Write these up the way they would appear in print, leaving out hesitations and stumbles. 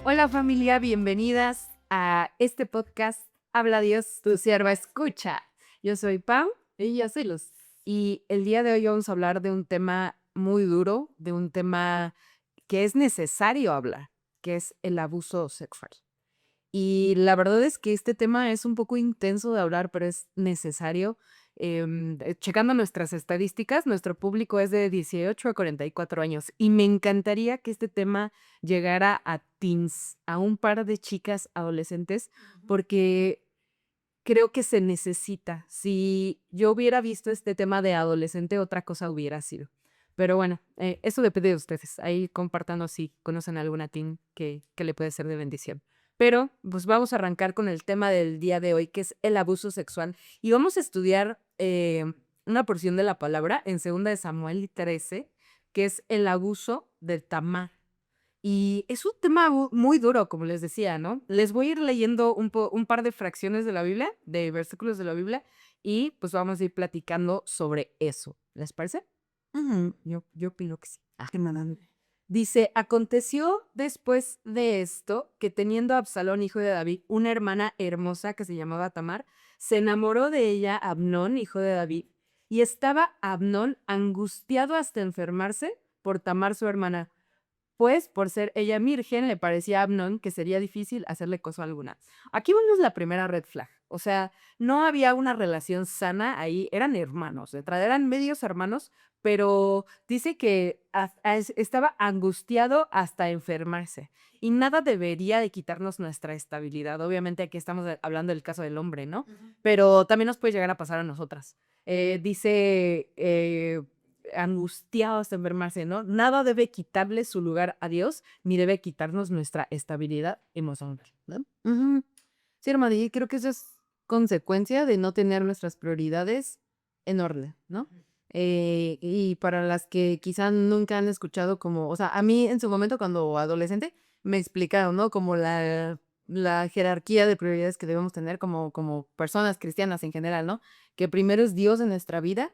Hola familia, bienvenidas a este podcast Habla Dios, tu sierva escucha. Yo soy Pam Y yo soy Luz. y el día de hoy vamos a hablar de un tema muy duro, de un tema que es necesario hablar, que es el abuso sexual. Y la verdad es que este tema es un poco intenso de hablar, pero es necesario. Checando nuestras estadísticas, nuestro público es de 18 a 44 años y me encantaría que este tema llegara a teens, a un par de chicas adolescentes, porque creo que se necesita. Si yo hubiera visto este tema de adolescente, otra cosa hubiera sido. Pero bueno, eso depende de ustedes. Ahí compártanos si conocen alguna teen que le puede ser de bendición. Pero pues vamos a arrancar con el tema del día de hoy, que es el abuso sexual. Y vamos a estudiar una porción de la palabra en 2 Samuel 13, que es el abuso del Tamar. Y es un tema muy duro, como les decía, ¿no? Les voy a ir leyendo un par de fracciones de la Biblia, de versículos de la Biblia, y pues vamos a ir platicando sobre eso. ¿Les parece? Ujú. Yo opino que sí. Qué maravilla. Dice, aconteció después de esto que teniendo a Absalón, hijo de David, una hermana hermosa que se llamaba Tamar, se enamoró de ella Amnón, hijo de David, y estaba Amnón angustiado hasta enfermarse por Tamar, su hermana, pues, por ser ella virgen, le parecía a Amnón que sería difícil hacerle cosa alguna. Aquí vemos la primera red flag. O sea, no había una relación sana ahí, eran hermanos, de entrada eran medios hermanos, pero dice que estaba angustiado hasta enfermarse. Y nada debería de quitarnos nuestra estabilidad. Obviamente aquí estamos hablando del caso del hombre, ¿no? Pero también nos puede llegar a pasar a nosotras. Dice angustiados de enfermarse, ¿no? Nada debe quitarle su lugar a Dios, ni debe quitarnos nuestra estabilidad emocional, ¿no? Ujú. Sí, hermano, y creo que eso es consecuencia de no tener nuestras prioridades en orden, ¿no? Y para las que quizá nunca han escuchado como, o sea, a mí en su momento cuando adolescente me explicaron, ¿no? Como la jerarquía de prioridades que debemos tener como personas cristianas en general, ¿no? Que primero es Dios en nuestra vida,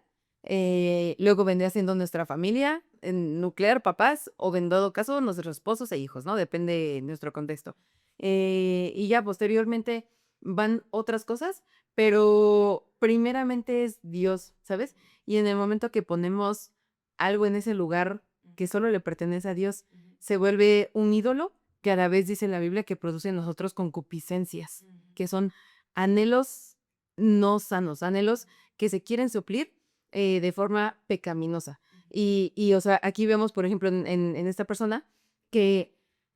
luego vendría siendo nuestra familia, en nuclear, papás, o en dado caso nuestros esposos e hijos, ¿no? Depende de nuestro contexto. Y ya posteriormente van otras cosas, pero primeramente es Dios, ¿sabes? Y en el momento que ponemos algo en ese lugar que solo le pertenece a Dios, se vuelve un ídolo que a la vez dice la Biblia que produce en nosotros concupiscencias, que son anhelos no sanos, anhelos que se quieren suplir de forma pecaminosa. O sea, aquí vemos, por ejemplo, en esta persona que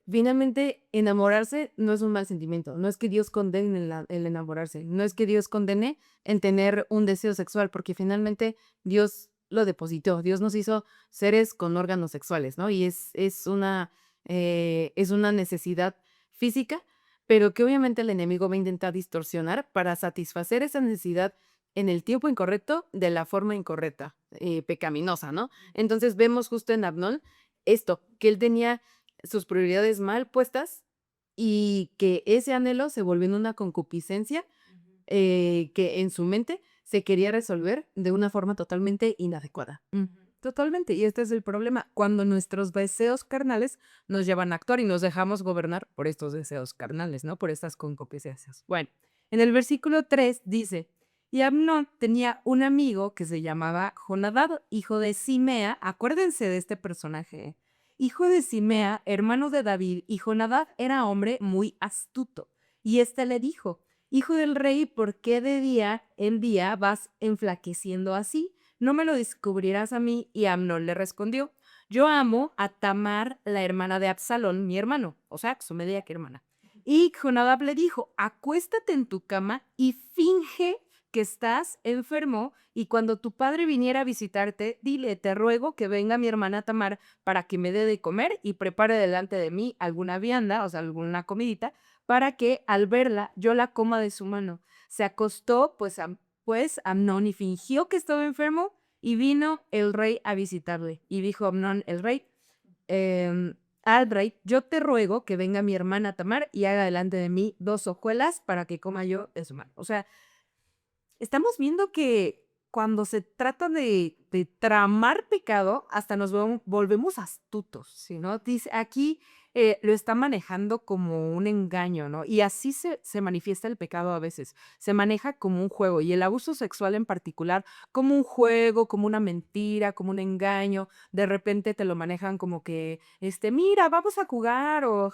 finalmente enamorarse no es un mal sentimiento, no es que Dios condene el enamorarse, no es que Dios condene en tener un deseo sexual, porque finalmente Dios lo depositó, Dios nos hizo seres con órganos sexuales, ¿no? Y es una necesidad física, pero que obviamente el enemigo va a intentar distorsionar para satisfacer esa necesidad en el tiempo incorrecto, de la forma incorrecta, pecaminosa, ¿no? Entonces vemos justo en Abnón esto, que él tenía sus prioridades mal puestas y que ese anhelo se volvió en una concupiscencia que en su mente se quería resolver de una forma totalmente inadecuada. Totalmente, y este es el problema, cuando nuestros deseos carnales nos llevan a actuar y nos dejamos gobernar por estos deseos carnales, ¿no? Por estas concupiscencias. Bueno, en el versículo 3 dice, y Amnón tenía un amigo que se llamaba Jonadab, hijo de Simea, acuérdense de este personaje, hijo de Simea, hermano de David, y Jonadab era hombre muy astuto, y éste le dijo, hijo del rey, ¿por qué de día en día vas enflaqueciendo así? No me lo descubrirás a mí. Y Amnón le respondió, yo amo a Tamar, la hermana de Absalón, mi hermano, o sea, su media que hermana. Y Jonadab le dijo, acuéstate en tu cama y finge que estás enfermo, y cuando tu padre viniera a visitarte, dile, te ruego que venga mi hermana Tamar para que me dé de comer y prepare delante de mí alguna vianda, o sea, alguna comidita, para que al verla yo la coma de su mano. Se acostó pues Amnón y fingió que estaba enfermo, y vino el rey a visitarle. Y dijo Amnón el rey, al rey, yo te ruego que venga mi hermana Tamar y haga delante de mí 2 hojuelas para que coma yo de su mano. O sea, estamos viendo que cuando se trata de tramar pecado, hasta nos volvemos astutos, ¿sí, no? Dice aquí, lo está manejando como un engaño, ¿no? Y así se manifiesta el pecado a veces. Se maneja como un juego y el abuso sexual en particular como un juego, como una mentira, como un engaño. De repente te lo manejan como que, mira, vamos a jugar o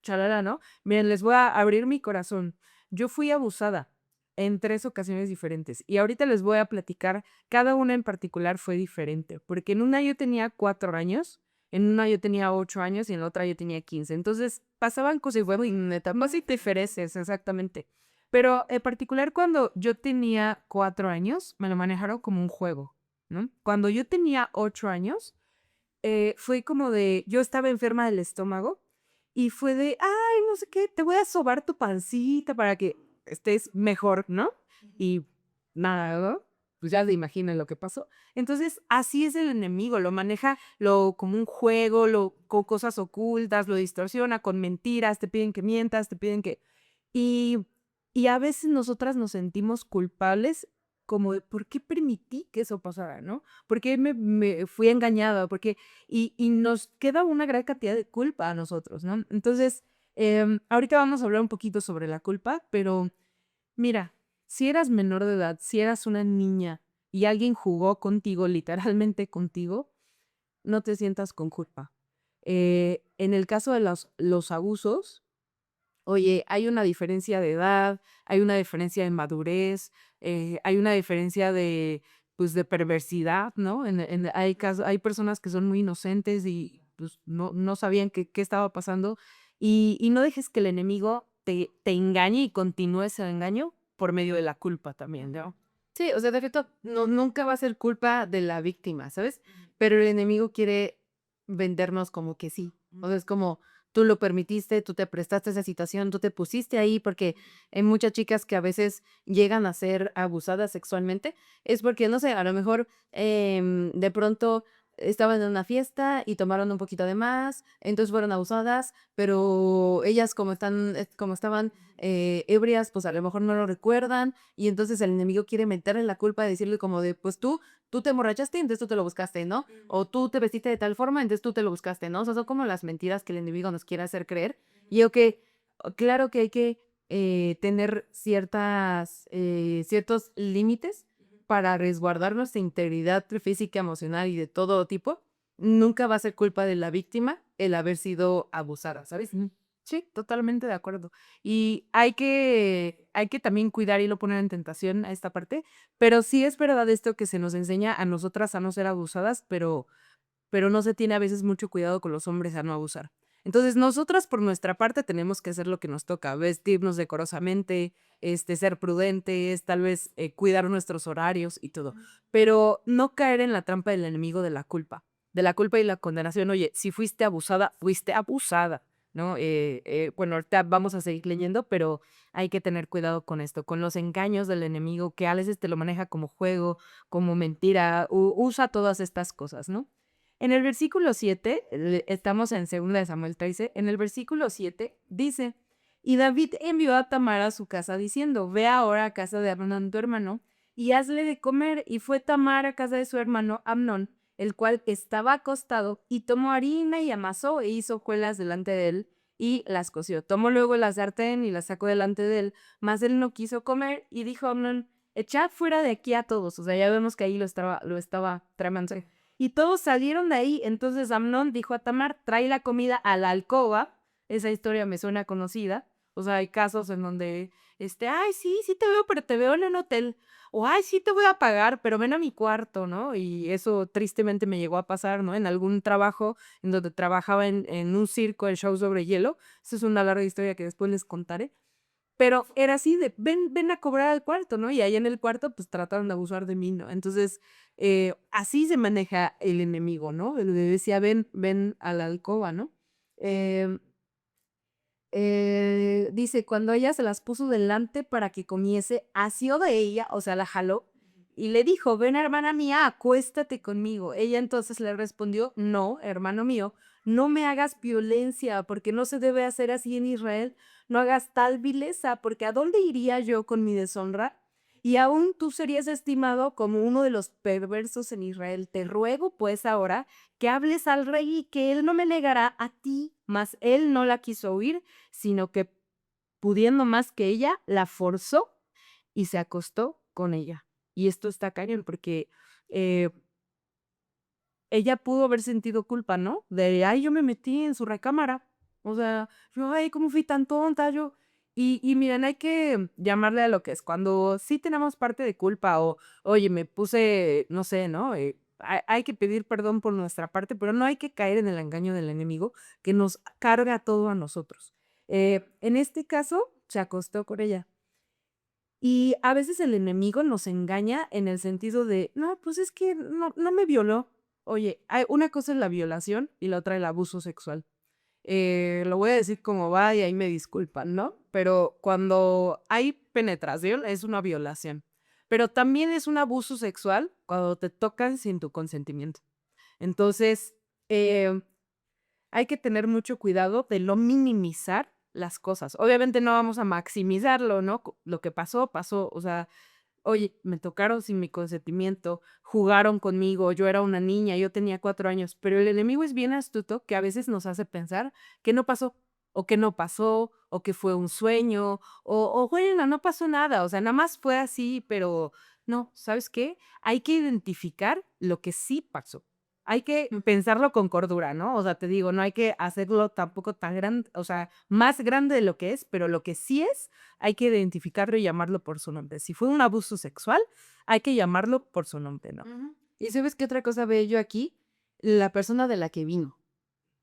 chalala, ¿no? Miren, les voy a abrir mi corazón. Yo fui abusada en 3 ocasiones diferentes y ahorita les voy a platicar, cada una en particular fue diferente, porque en una yo tenía 4 años, en una yo tenía 8 años y en la otra yo tenía 15. Entonces, pasaban cosas y fueron etapas y diferencias, exactamente. Pero en particular cuando yo tenía 4 años, me lo manejaron como un juego, ¿no? Cuando yo tenía 8 años, fue como de, yo estaba enferma del estómago y fue de, ay, no sé qué, te voy a sobar tu pancita para que estés mejor, ¿no? Y nada, ¿no? Pues ya se imaginan lo que pasó. Entonces, así es el enemigo, lo maneja como un juego, con cosas ocultas, lo distorsiona con mentiras, te piden que mientas, te piden que... Y, y a veces nosotras nos sentimos culpables como de, ¿por qué permití que eso pasara, no? ¿Por qué me fui engañada? Y nos queda una gran cantidad de culpa a nosotros, ¿no? Entonces, ahorita vamos a hablar un poquito sobre la culpa, pero mira, si eras menor de edad, si eras una niña y alguien jugó contigo, literalmente contigo, no te sientas con culpa. En el caso de los abusos, oye, hay una diferencia de edad, hay una diferencia de madurez, hay una diferencia de, pues, de perversidad, ¿no? Hay personas que son muy inocentes y pues, no sabían qué estaba pasando. Y no dejes que el enemigo te engañe y continúe ese engaño por medio de la culpa también, ¿no? Sí, o sea, de efecto, no, nunca va a ser culpa de la víctima, ¿sabes? Pero el enemigo quiere vendernos como que sí. O sea, es como tú lo permitiste, tú te prestaste a esa situación, tú te pusiste ahí, porque hay muchas chicas que a veces llegan a ser abusadas sexualmente, es porque, no sé, a lo mejor de pronto estaban en una fiesta y tomaron un poquito de más, entonces fueron abusadas, pero ellas como estaban ebrias, pues a lo mejor no lo recuerdan y entonces el enemigo quiere meterle la culpa y decirle como de, pues tú te emborrachaste, entonces tú te lo buscaste, ¿no? O tú te vestiste de tal forma, entonces tú te lo buscaste, ¿no? O sea, son como las mentiras que el enemigo nos quiere hacer creer. Y yo que, claro que hay que tener ciertos límites para resguardar nuestra integridad física, emocional y de todo tipo. Nunca va a ser culpa de la víctima el haber sido abusada, ¿sabes? Ujú. Sí, totalmente de acuerdo. Y hay que también cuidar y no poner en tentación a esta parte, pero sí es verdad esto que se nos enseña a nosotras a no ser abusadas, pero no se tiene a veces mucho cuidado con los hombres a no abusar. Entonces, nosotras por nuestra parte tenemos que hacer lo que nos toca, vestirnos decorosamente, ser prudentes, tal vez cuidar nuestros horarios y todo, pero no caer en la trampa del enemigo de la culpa y la condenación. Oye, si fuiste abusada, ¿no? Bueno, ahorita vamos a seguir leyendo, pero hay que tener cuidado con esto, con los engaños del enemigo que a veces te lo maneja como juego, como mentira, usa todas estas cosas, ¿no? En el versículo 7, estamos en 2 de Samuel 13, en el versículo 7 dice, y David envió a Tamar a su casa diciendo, ve ahora a casa de Amnón tu hermano y hazle de comer. Y fue Tamar a casa de su hermano Amnón, el cual estaba acostado, y tomó harina y amasó e hizo hojuelas delante de él y las coció. Tomó luego la sartén y la sacó delante de él, mas él no quiso comer y dijo a Amnón, echad fuera de aquí a todos. O sea, ya vemos que ahí lo estaba tramando. Y todos salieron de ahí. Entonces Amnón dijo a Tamar, trae la comida a la alcoba. Esa historia me suena conocida. O sea, hay casos en donde, ay, sí, sí te veo, pero te veo en un hotel. O, ay, sí te voy a pagar, pero ven a mi cuarto, ¿no? Y eso tristemente me llegó a pasar, ¿no? En algún trabajo en donde trabajaba en un circo, el show sobre hielo. Esa es una larga historia que después les contaré. Pero era así de, ven a cobrar al cuarto, ¿no? Y ahí en el cuarto, pues trataron de abusar de mí, ¿no? Entonces, así se maneja el enemigo, ¿no? Le decía, ven a la alcoba, ¿no? Em, dice, cuando ella se las puso delante para que comiese, asió de ella, o sea, la jaló, y le dijo, ven hermana mía, acuéstate conmigo. Ella entonces le respondió, no, hermano mío, no me hagas violencia, porque no se debe hacer así en Israel, no hagas tal vileza, porque ¿a dónde iría yo con mi deshonra? y aún tú serías estimado como uno de los perversos en Israel. Te ruego, pues, ahora que hables al rey y que él no me negará a ti, mas él no la quiso oír, sino que pudiendo más que ella, la forzó y se acostó con ella. Y esto está cañón porque eh, ella pudo haber sentido culpa, ¿no? De, ay, yo me metí en su recámara. O sea, yo, ay, ¿cómo fui tan tonta? Yo. Y miren, hay que llamarle a lo que es. Cuando sí tenemos parte de culpa o, oye, me puse, no sé, ¿no? Hay que pedir perdón por nuestra parte, pero no hay que caer en el engaño del enemigo que nos carga todo a nosotros. En este caso, se acostó con ella. Y a veces el enemigo nos engaña en el sentido de, no, pues es que no me violó. Oye, una cosa es la violación y la otra el abuso sexual. Lo voy a decir como va y ahí me disculpan, ¿no? Pero cuando hay penetración es una violación. Pero también es un abuso sexual cuando te tocan sin tu consentimiento. Entonces, eh, hay que tener mucho cuidado de no minimizar las cosas. Obviamente no vamos a maximizarlo, ¿no? Lo que pasó, pasó. O sea, oye, me tocaron sin mi consentimiento, jugaron conmigo, yo era una niña, yo tenía 4 años, pero el enemigo es bien astuto que a veces nos hace pensar que no pasó, o que no pasó, o que fue un sueño, o bueno, no pasó nada, o sea, nada más fue así, pero no, ¿sabes qué? Hay que identificar lo que sí pasó. Hay que pensarlo con cordura, ¿no? O sea, te digo, no hay que hacerlo tampoco tan grande, o sea, más grande de lo que es, pero lo que sí es, hay que identificarlo y llamarlo por su nombre. Si fue un abuso sexual, hay que llamarlo por su nombre, ¿no? Ujú. ¿Y sabes qué otra cosa veo yo aquí? La persona de la que vino.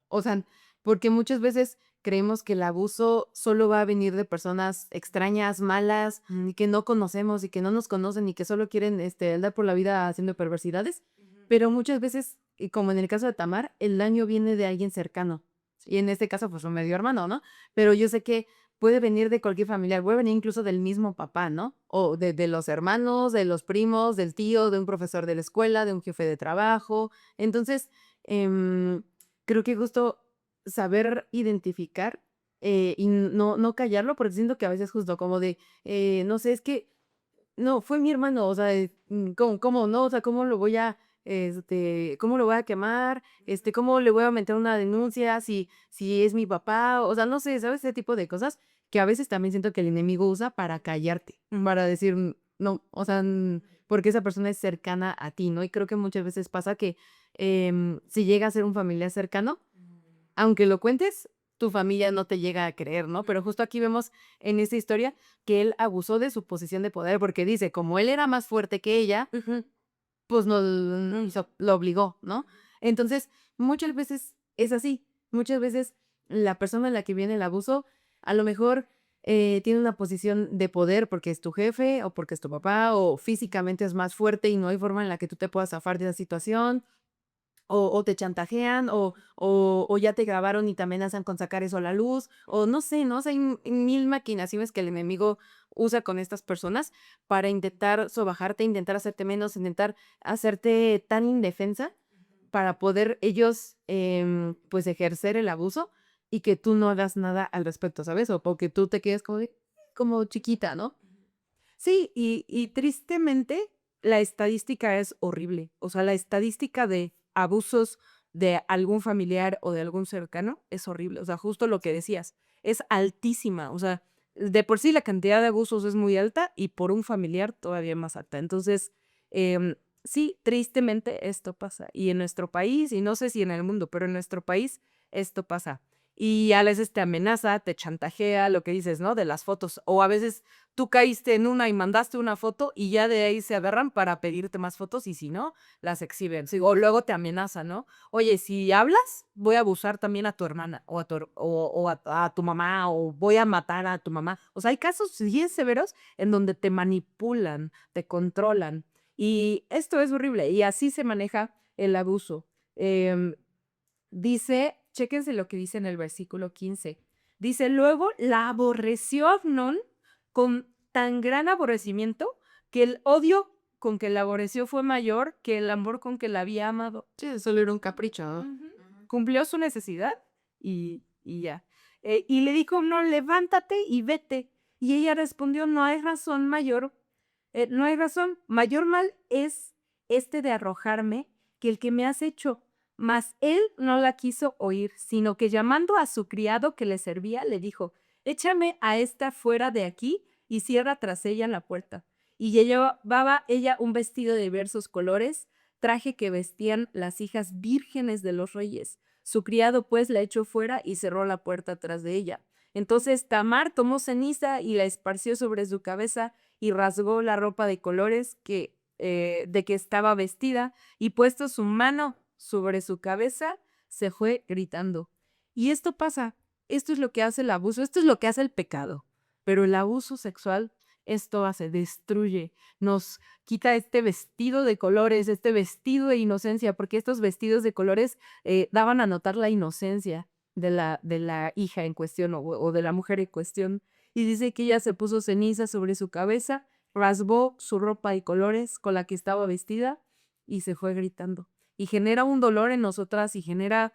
O sea, porque muchas veces creemos que el abuso solo va a venir de personas extrañas, malas, y que no conocemos y que no nos conocen y que solo quieren andar por la vida haciendo perversidades. Ujú. Pero muchas veces, y como en el caso de Tamar, el daño viene de alguien cercano. Y en este caso, pues un medio hermano, ¿no? Pero yo sé que puede venir de cualquier familiar, puede venir incluso del mismo papá, ¿no? O de los hermanos, de los primos, del tío, de un profesor de la escuela, de un jefe de trabajo. Entonces, em, creo que justo saber identificar y no callarlo, porque siento que a veces justo como de, no sé, es que no, fue mi hermano, o sea, ¿cómo no? O sea, ¿cómo lo voy cómo lo voy a quemar? ¿Cómo le voy a meter una denuncia si es mi papá? O sea, no sé, ¿sabes? Ese tipo de cosas que a veces también siento que el enemigo usa para callarte, para decir, no, o sea, porque esa persona es cercana a ti, ¿no? Y creo que muchas veces pasa que si llega a ser un familiar cercano, aunque lo cuentes, tu familia no te llega a creer, ¿no? Pero justo aquí vemos en esta historia que él abusó de su posición de poder, porque dice, como él era más fuerte que ella, Ujú. pues no hizo, lo obligó, ¿no? Entonces, muchas veces es así. Muchas veces la persona en la que viene el abuso, a lo mejor tiene una posición de poder porque es tu jefe o porque es tu papá o físicamente es más fuerte y no hay forma en la que tú te puedas zafar de esa situación o te chantajean, o ya te grabaron y te amenazan con sacar eso a la luz, o no sé, ¿no? O sea, hay mil maquinaciones que el enemigo usa con estas personas para intentar sobajarte, intentar hacerte menos, intentar hacerte tan indefensa para poder ellos, pues, ejercer el abuso y que tú no hagas nada al respecto, ¿sabes? O porque tú te quedes como chiquita, ¿no? Sí, y tristemente la estadística es horrible. O sea, la estadística de abusos de algún familiar o de algún cercano es horrible. O sea, justo lo que decías, es altísima. O sea, de por sí la cantidad de abusos es muy alta y por un familiar todavía más alta. Entonces, sí, tristemente esto pasa. Y en nuestro país, y no sé si en el mundo, pero en nuestro país esto pasa. Y a veces te amenaza, te chantajea, lo que dices, ¿no? De las fotos. O a veces tú caíste en una y mandaste una foto y ya de ahí se agarran para pedirte más fotos y si no, las exhiben. Sí, o luego te amenazan, ¿no? Oye, si hablas, voy a abusar también a tu hermana o a tu mamá o voy a matar a tu mamá. O sea, hay casos bien severos en donde te manipulan, te controlan y esto es horrible y así se maneja el abuso. Em, Dice, chéquense lo que dice en el versículo 15. Dice, luego la aborreció Abnón con tan gran aborrecimiento que el odio con que la aborreció fue mayor que el amor con que la había amado. Sí, solo era un capricho, ¿no? Ujú. Cumplió su necesidad y ya. Y le dijo, no, levántate y vete. Y ella respondió, no hay razón mayor no hay razón. Mayor mal es este de arrojarme que el que me has hecho. Mas él no la quiso oír, sino que llamando a su criado que le servía, le dijo, échame a esta fuera de aquí y cierra tras ella la puerta. Y llevaba ella un vestido de diversos colores, traje que vestían las hijas vírgenes de los reyes. Su criado pues la echó fuera y cerró la puerta tras de ella. Entonces Tamar tomó ceniza y la esparció sobre su cabeza y rasgó la ropa de colores de que estaba vestida y puesto su mano sobre su cabeza, se fue gritando. Y esto pasa, esto es lo que hace el abuso, esto es lo que hace el pecado. Pero el abuso sexual, esto hace, destruye, nos quita este vestido de colores, este vestido de inocencia, porque estos vestidos de colores daban a notar la inocencia de la hija en cuestión o de la mujer en cuestión. Y dice que ella se puso ceniza sobre su cabeza, rasgó su ropa de colores con la que estaba vestida y se fue gritando. Y genera un dolor en nosotras y genera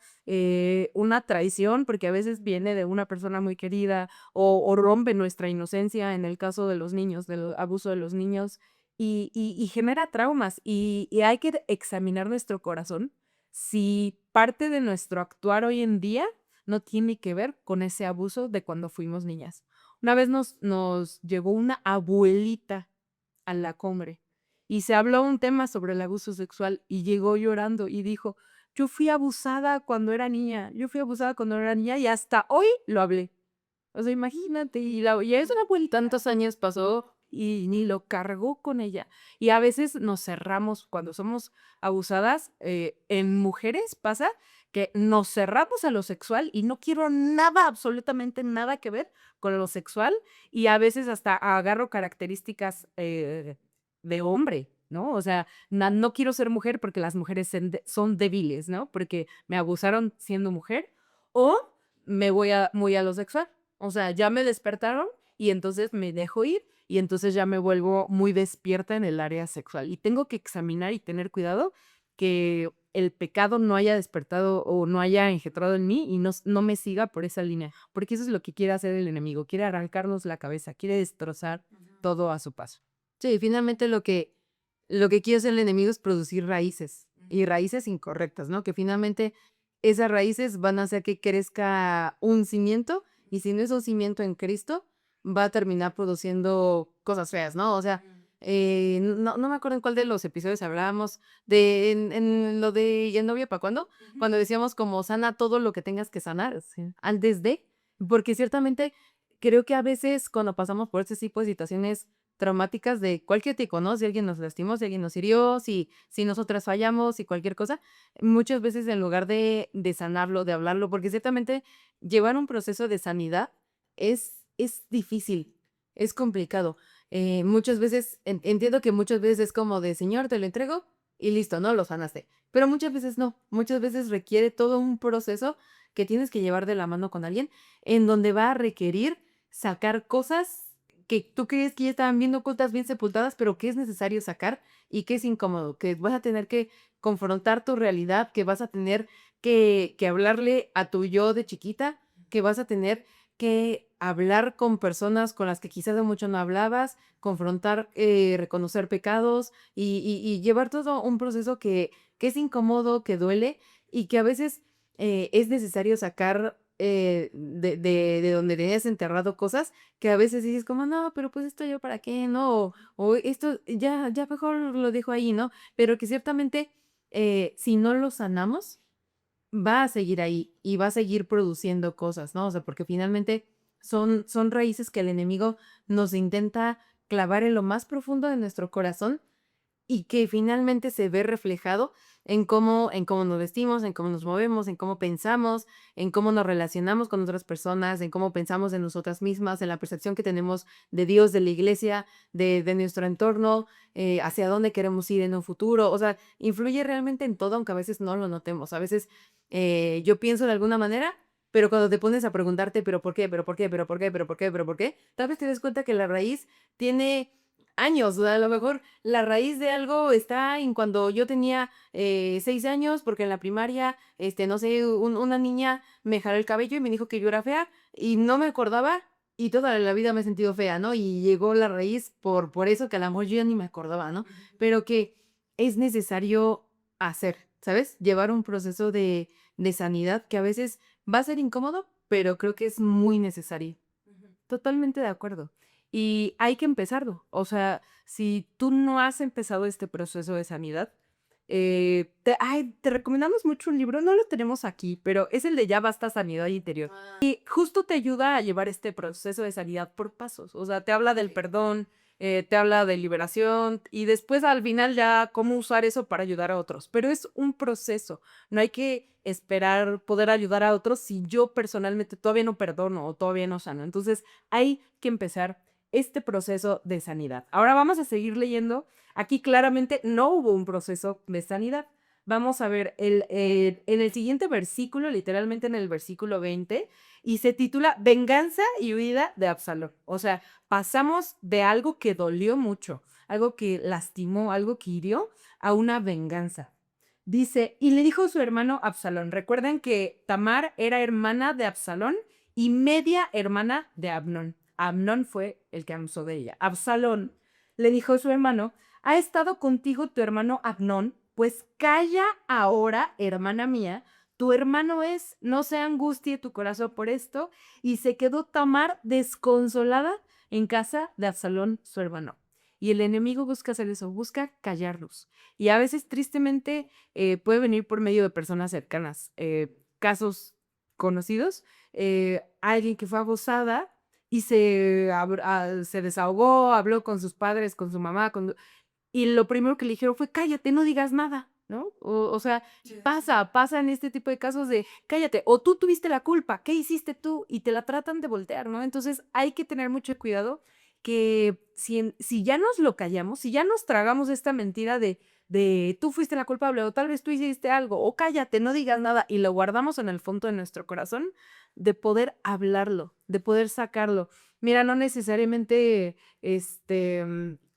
una traición, porque a veces viene de una persona muy querida o rompe nuestra inocencia en el caso de los niños, del abuso de los niños, y genera traumas. Y hay que examinar nuestro corazón si parte de nuestro actuar hoy en día no tiene que ver con ese abuso de cuando fuimos niñas. Una vez nos llegó una abuelita a la cumbre y se habló un tema sobre el abuso sexual y llegó llorando y dijo, yo fui abusada cuando era niña, yo fui abusada cuando era niña y hasta hoy lo hablé. O sea, imagínate, y es una abuelita. Tantos años pasó. Y ni lo cargó con ella. Y a veces nos cerramos cuando somos abusadas. En mujeres pasa que nos cerramos a lo sexual y no quiero nada, absolutamente nada que ver con lo sexual. Y a veces hasta agarro características de hombre, ¿no? O sea, no quiero ser mujer porque las mujeres son débiles, ¿no? Porque me abusaron siendo mujer. O me voy muy a lo sexual. O sea, ya me despertaron y entonces me dejo ir y entonces ya me vuelvo muy despierta en el área sexual. Y tengo que examinar y tener cuidado que el pecado no haya despertado o no haya engendrado en mí y no me siga por esa línea, porque eso es lo que quiere hacer el enemigo, quiere arrancarnos la cabeza, quiere destrozar todo a su paso. Sí, finalmente lo que quiere hacer el enemigo es producir raíces y raíces incorrectas, ¿no? Que finalmente esas raíces van a hacer que crezca un cimiento y si no es un cimiento en Cristo, va a terminar produciendo cosas feas, ¿no? O sea, no me acuerdo en cuál de los episodios hablábamos en lo de ¿y el novio para cuándo? Cuando decíamos como sana todo lo que tengas que sanar, sí, antes de, porque ciertamente creo que a veces cuando pasamos por este tipo de situaciones traumáticas de cualquier tipo, ¿no? Si alguien nos lastimó, si alguien nos hirió, si nosotras fallamos, y cualquier cosa, muchas veces en lugar de sanarlo, de hablarlo, porque ciertamente llevar un proceso de sanidad es difícil, es complicado. Muchas veces, entiendo que muchas veces es como de, Señor, te lo entrego y listo, ¿no? Lo sanaste. Pero muchas veces no, muchas veces requiere todo un proceso que tienes que llevar de la mano con alguien en donde va a requerir sacar cosas que tú crees que ya estaban bien ocultas, bien sepultadas, pero que es necesario sacar y que es incómodo, que vas a tener que confrontar tu realidad, que vas a tener que hablarle a tu yo de chiquita, que vas a tener que hablar con personas con las que quizás de mucho no hablabas, confrontar, reconocer pecados y llevar todo un proceso que es incómodo, que duele y que a veces es necesario sacar de donde tenías enterrado cosas que a veces dices como, no, pero pues esto yo para qué, ¿no? O esto ya mejor lo dejo ahí, ¿no? Pero que ciertamente si no lo sanamos, va a seguir ahí y va a seguir produciendo cosas, ¿no? O sea, porque finalmente son raíces que el enemigo nos intenta clavar en lo más profundo de nuestro corazón y que finalmente se ve reflejado en cómo nos vestimos, en cómo nos movemos, en cómo pensamos, en cómo nos relacionamos con otras personas, en cómo pensamos de nosotras mismas, en la percepción que tenemos de Dios, de la iglesia, de nuestro entorno, hacia dónde queremos ir en un futuro. O sea, influye realmente en todo, aunque a veces no lo notemos. A veces yo pienso de alguna manera, pero cuando te pones a preguntarte, ¿pero por qué? ¿Pero por qué? ¿Pero por qué? ¿Pero por qué? ¿Pero por qué? Tal vez te des cuenta que la raíz tiene años, o sea, a lo mejor la raíz de algo está en cuando yo tenía 6 años, porque en la primaria, no sé, una niña me jaló el cabello y me dijo que yo era fea y no me acordaba y toda la vida me he sentido fea, ¿no? Y llegó la raíz por eso que a lo mejor yo ya ni me acordaba, ¿no? Pero que es necesario hacer, ¿sabes? Llevar un proceso de sanidad que a veces va a ser incómodo, pero creo que es muy necesario. Totalmente de acuerdo. Y hay que empezarlo. O sea, si tú no has empezado este proceso de sanidad, te recomendamos mucho un libro, no lo tenemos aquí, pero es el de Ya basta sanidad interior. Y justo te ayuda a llevar este proceso de sanidad por pasos. O sea, te habla del perdón, te habla de liberación y después al final ya cómo usar eso para ayudar a otros. Pero es un proceso. No hay que esperar poder ayudar a otros si yo personalmente todavía no perdono o todavía no sano. Entonces hay que empezar este proceso de sanidad. Ahora vamos a seguir leyendo. Aquí claramente no hubo un proceso de sanidad. Vamos a ver en el siguiente versículo, literalmente en el versículo 20, y se titula Venganza y huida de Absalón. O sea, pasamos de algo que dolió mucho, algo que lastimó, algo que hirió, a una venganza. Dice, y le dijo su hermano Absalón. Recuerden que Tamar era hermana de Absalón y media hermana de Amnón. Amnón fue el que abusó de ella. Absalón le dijo a su hermano, ¿ha estado contigo tu hermano Amnón? Pues calla ahora, hermana mía, tu hermano es, no se angustie tu corazón por esto. Y se quedó Tamar desconsolada en casa de Absalón, su hermano. Y el enemigo busca hacer eso, busca callarlos. Y a veces, tristemente, puede venir por medio de personas cercanas. Casos conocidos, alguien que fue abusada y se desahogó, habló con sus padres, con su mamá, y lo primero que le dijeron fue, cállate, no digas nada, ¿no? O sea, pasa en este tipo de casos de, cállate, o tú tuviste la culpa, ¿qué hiciste tú? Y te la tratan de voltear, ¿no? Entonces hay que tener mucho cuidado que si ya nos lo callamos, si ya nos tragamos esta mentira de tú fuiste la culpable o tal vez tú hiciste algo o cállate, no digas nada y lo guardamos en el fondo de nuestro corazón, de poder hablarlo, de poder sacarlo. Mira, no necesariamente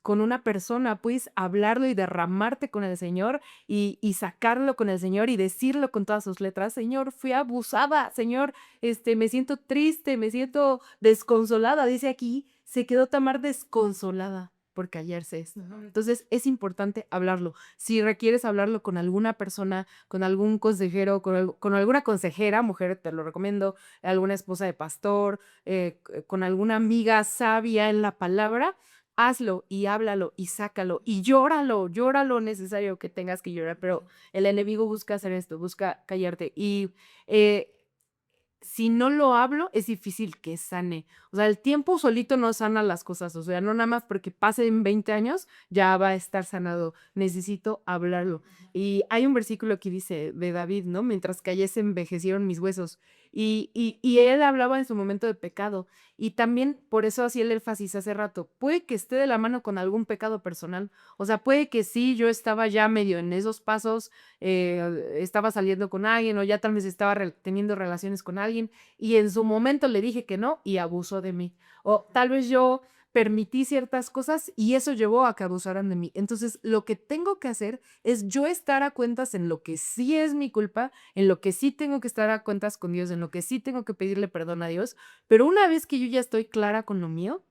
con una persona, puedes hablarlo y derramarte con el Señor y sacarlo con el Señor y decirlo con todas sus letras, Señor, fui abusada, Señor, me siento triste, me siento desconsolada, dice aquí, se quedó Tamar desconsolada por callarse esto. Entonces es importante hablarlo. Si requieres hablarlo con alguna persona, con algún consejero, con alguna consejera, mujer, te lo recomiendo, alguna esposa de pastor, con alguna amiga sabia en la palabra, hazlo y háblalo y sácalo y llora lo necesario que tengas que llorar, pero el enemigo busca hacer esto, busca callarte y eh, si no lo hablo, es difícil que sane. O sea, el tiempo solito no sana las cosas. O sea, no nada más porque pasen 20 años ya va a estar sanado. Necesito hablarlo. Y hay un versículo que dice de David, ¿no? Mientras callé se envejecieron mis huesos. Y él hablaba en su momento de pecado. Y también por eso hacía el énfasis hace rato. Puede que esté de la mano con algún pecado personal. O sea, puede que sí, yo estaba ya medio en esos pasos, estaba saliendo con alguien o ya tal vez estaba teniendo relaciones con alguien y en su momento le dije que no y abusó de mí. O tal vez yo permití ciertas cosas y eso llevó a que abusaran de mí. Entonces, lo que tengo que hacer es yo estar a cuentas en lo que sí es mi culpa, en lo que sí tengo que estar a cuentas con Dios, en lo que sí tengo que pedirle perdón a Dios, pero una vez que yo ya estoy clara con lo mío,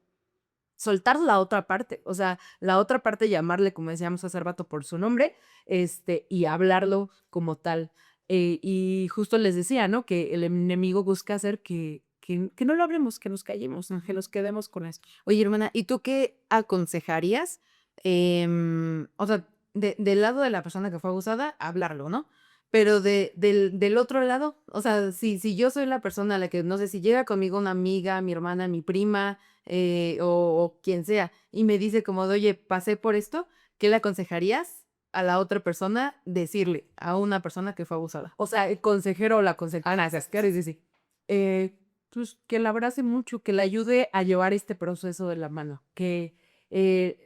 soltar la otra parte, o sea, la otra parte llamarle, como decíamos hace rato, por su nombre, y hablarlo como tal. Y justo les decía, ¿no? Que el enemigo busca hacer que no lo hablemos, que nos callemos, ¿no? Que nos quedemos con esto. Oye, hermana, ¿y tú qué aconsejarías? O sea, del lado de la persona que fue abusada, hablarlo, ¿no? Pero del otro lado, o sea, si yo soy la persona a la que, no sé, si llega conmigo una amiga, mi hermana, mi prima, o quien sea, y me dice como, de, oye, pasé por esto, ¿qué le aconsejarías a la otra persona decirle a una persona que fue abusada? O sea, el consejero o la consejera. Ah, no, Sí, sí. Pues que la abrace mucho, que le ayude a llevar este proceso de la mano, que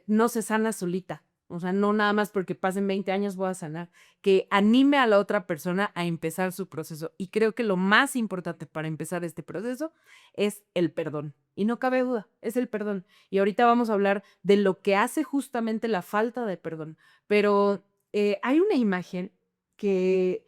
no se sana solita. O sea, no nada más porque pasen 20 años voy a sanar, que anime a la otra persona a empezar su proceso. Y creo que lo más importante para empezar este proceso es el perdón. Y no cabe duda, es el perdón. Y ahorita vamos a hablar de lo que hace justamente la falta de perdón. Pero hay una imagen que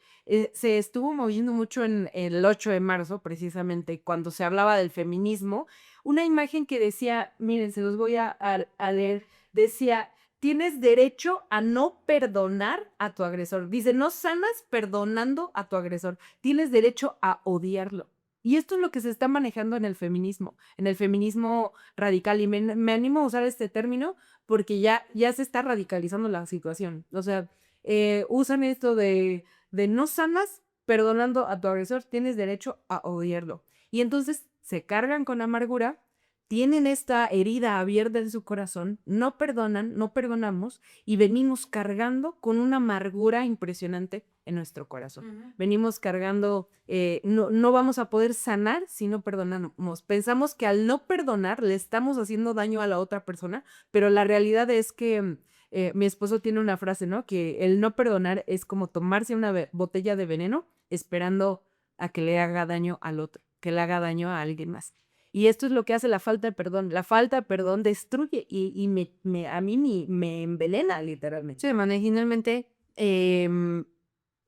se estuvo moviendo mucho en el 8 de marzo, precisamente, cuando se hablaba del feminismo. una imagen que decía, miren, se los voy a leer, decía, tienes derecho a no perdonar a tu agresor. Dice, no sanas perdonando a tu agresor, tienes derecho a odiarlo. Y esto es lo que se está manejando en el feminismo radical. Y me animo a usar este término porque ya se está radicalizando la situación. O sea, usan esto de no sanas perdonando a tu agresor, tienes derecho a odiarlo. Y entonces se cargan con amargura, tienen esta herida abierta en su corazón, no perdonan, no perdonamos y venimos cargando con una amargura impresionante en nuestro corazón. Venimos cargando, no vamos a poder sanar si no perdonamos. Pensamos que al no perdonar le estamos haciendo daño a la otra persona, pero la realidad es que mi esposo tiene una frase, ¿no? Que el no perdonar es como tomarse una botella de veneno esperando a que le haga daño al otro, que le haga daño a alguien más. Y esto es lo que hace la falta de perdón. La falta de perdón destruye y a mí me envenena literalmente. Sí, hermana, y finalmente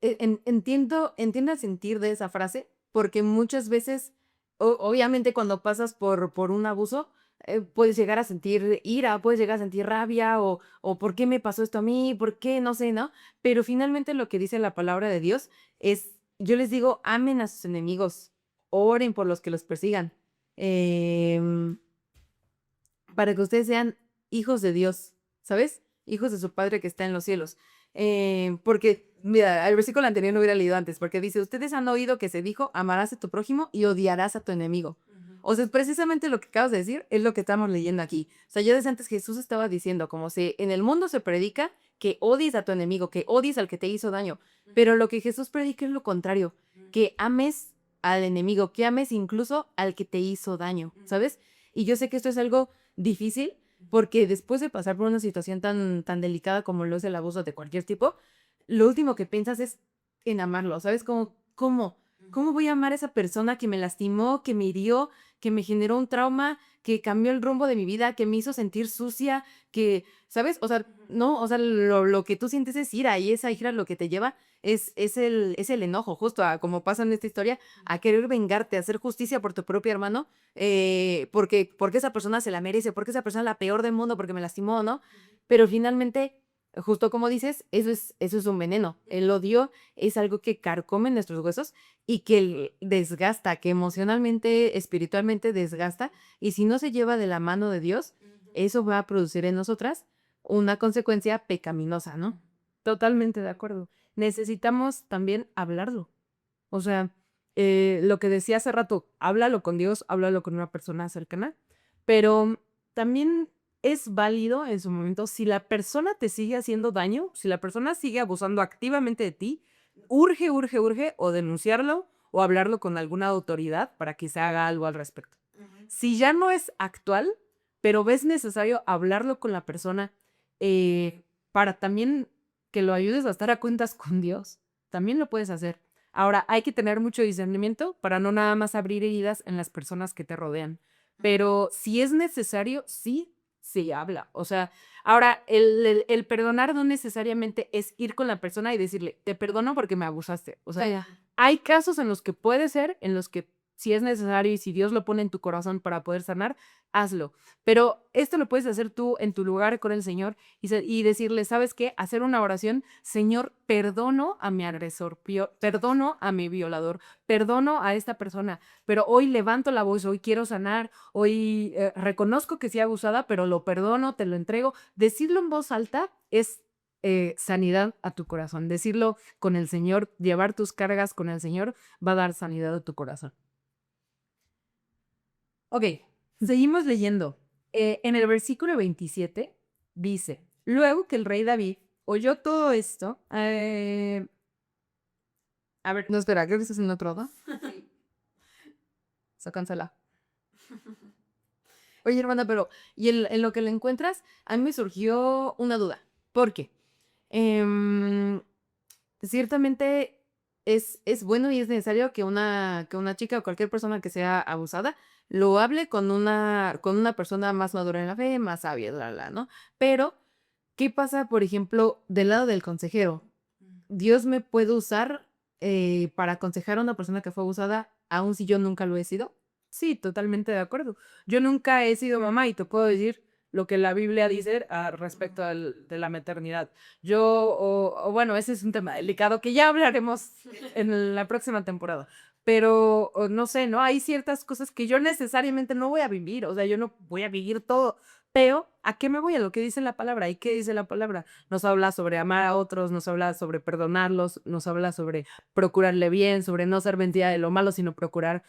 entiendo el sentir de esa frase, porque muchas veces, obviamente cuando pasas por un abuso, puedes llegar a sentir ira, puedes llegar a sentir rabia, o ¿por qué me pasó esto a mí? ¿Por qué? No sé, ¿no? Pero finalmente lo que dice la palabra de Dios es, yo les digo, amen a sus enemigos, oren por los que los persigan, em, para que ustedes sean hijos de Dios, ¿sabes? Hijos de su Padre que está en los cielos. Porque, mira, el versículo anterior no hubiera leído antes, porque dice, ustedes han oído que se dijo, amarás a tu prójimo y odiarás a tu enemigo. O sea, precisamente lo que acabas de decir es lo que estamos leyendo aquí. O sea, ya desde antes Jesús estaba diciendo, como si en el mundo se predica que odies a tu enemigo, que odies al que te hizo daño, pero lo que Jesús predica es lo contrario, que ames al enemigo, que ames incluso al que te hizo daño, ¿sabes? Y yo sé que esto es algo difícil, porque después de pasar por una situación tan delicada como lo es el abuso de cualquier tipo, lo último que piensas es en amarlo, ¿sabes? ¿Cómo voy a amar a esa persona que me lastimó, que me hirió, que me generó un trauma, que cambió el rumbo de mi vida, que me hizo sentir sucia, que, ¿sabes? O sea, no, o sea, lo que tú sientes es ira y esa ira lo que te lleva es el enojo, justo como pasa en esta historia, a querer vengarte, a hacer justicia por tu propio hermano, porque esa persona se la merece, porque esa persona es la peor del mundo, porque me lastimó, ¿no? Pero finalmente, justo como dices, eso es un veneno. El odio es algo que carcome nuestros huesos y que desgasta, que emocionalmente, espiritualmente desgasta. Y si no se lleva de la mano de Dios, eso va a producir en nosotras una consecuencia pecaminosa, ¿no? Totalmente de acuerdo. Necesitamos también hablarlo. O sea, lo que decía hace rato, háblalo con Dios, háblalo con una persona cercana, pero también es válido en su momento si la persona te sigue haciendo daño, si la persona sigue abusando activamente de ti, urge, urge, urge o denunciarlo o hablarlo con alguna autoridad para que se haga algo al respecto. Si ya no es actual, pero ves necesario hablarlo con la persona para también que lo ayudes a estar a cuentas con Dios, también lo puedes hacer. Ahora, hay que tener mucho discernimiento para no nada más abrir heridas en las personas que te rodean. Pero si es necesario, sí se habla. O sea, ahora, el perdonar no necesariamente es ir con la persona y decirle, te perdono porque me abusaste. O sea, Ya. hay casos en los que puede ser, en los que si es necesario y si Dios lo pone en tu corazón para poder sanar, hazlo. Pero esto lo puedes hacer tú en tu lugar con el Señor y decirle, ¿sabes qué? Hacer una oración, Señor, perdono a mi agresor, perdono a mi violador, perdono a esta persona, pero hoy levanto la voz, hoy quiero sanar, hoy reconozco que sí abusada, pero lo perdono, te lo entrego. Decirlo en voz alta es sanidad a tu corazón. Decirlo con el Señor, llevar tus cargas con el Señor, va a dar sanidad a tu corazón. Ok, seguimos leyendo. En el versículo 27 dice, luego que el rey David oyó todo esto, a ver, No, espera, creo que estás en otro, ¿no? Se cancela. Oye, hermana, pero ¿y en lo que le encuentras? A mí me surgió una duda. ¿Por qué? Em, Ciertamente es bueno y es necesario que una chica o cualquier persona que sea abusada lo hable con una persona más madura en la fe, más sabia, ¿no? Pero, ¿qué pasa, por ejemplo, del lado del consejero? ¿Dios me puede usar para aconsejar a una persona que fue abusada, aun si yo nunca lo he sido? Sí, totalmente de acuerdo. Yo nunca he sido mamá y te puedo decir lo que la Biblia dice respecto de la maternidad. O bueno, ese es un tema delicado que ya hablaremos en la próxima temporada. Pero no sé, ¿no? Hay ciertas cosas que yo necesariamente no voy a vivir, o sea, yo no voy a vivir todo. Pero, ¿a qué me voy? A lo que dice la palabra. ¿Y qué dice la palabra? Nos habla sobre amar a otros, nos habla sobre perdonarlos, nos habla sobre procurarle bien, sobre no ser mentira de lo malo, sino procurar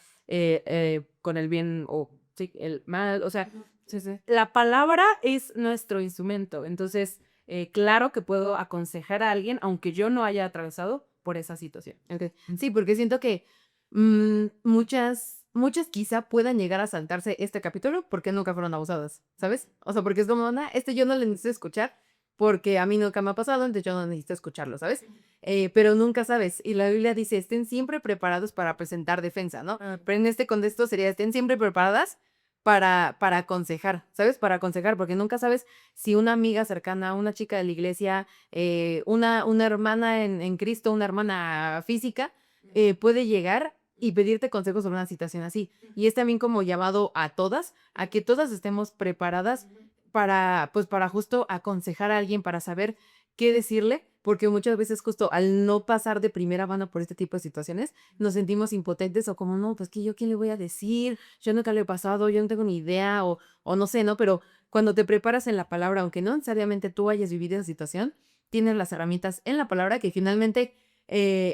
con el bien o sí, el mal. O sea, Sí, sí. la palabra es nuestro instrumento. Entonces, claro que puedo aconsejar a alguien, aunque yo no haya atravesado por esa situación. Ok. Sí, porque siento que muchas quizá puedan llegar a saltarse este capítulo porque nunca fueron abusadas, ¿sabes? O sea, porque es como, nah, este yo no le necesito escuchar porque a mí nunca me ha pasado, entonces yo no necesito escucharlo, ¿sabes? Pero nunca sabes. Y la Biblia dice, estén siempre preparados para presentar defensa, ¿no? Pero en este contexto sería, estén siempre preparadas para aconsejar, ¿sabes? Para aconsejar, porque nunca sabes si una amiga cercana, una chica de la iglesia, una hermana en Cristo, una hermana física, puede llegar y pedirte consejos sobre una situación así. Y es también como llamado a todas, a que todas estemos preparadas para, pues, para justo aconsejar a alguien, para saber qué decirle, porque muchas veces justo al no pasar de primera mano por este tipo de situaciones, nos sentimos impotentes o como, no, pues que yo qué le voy a decir, yo nunca lo he pasado, yo no tengo ni idea o no sé, ¿no? Pero cuando te preparas en la palabra, aunque no necesariamente tú hayas vivido esa situación, tienes las herramientas en la palabra que finalmente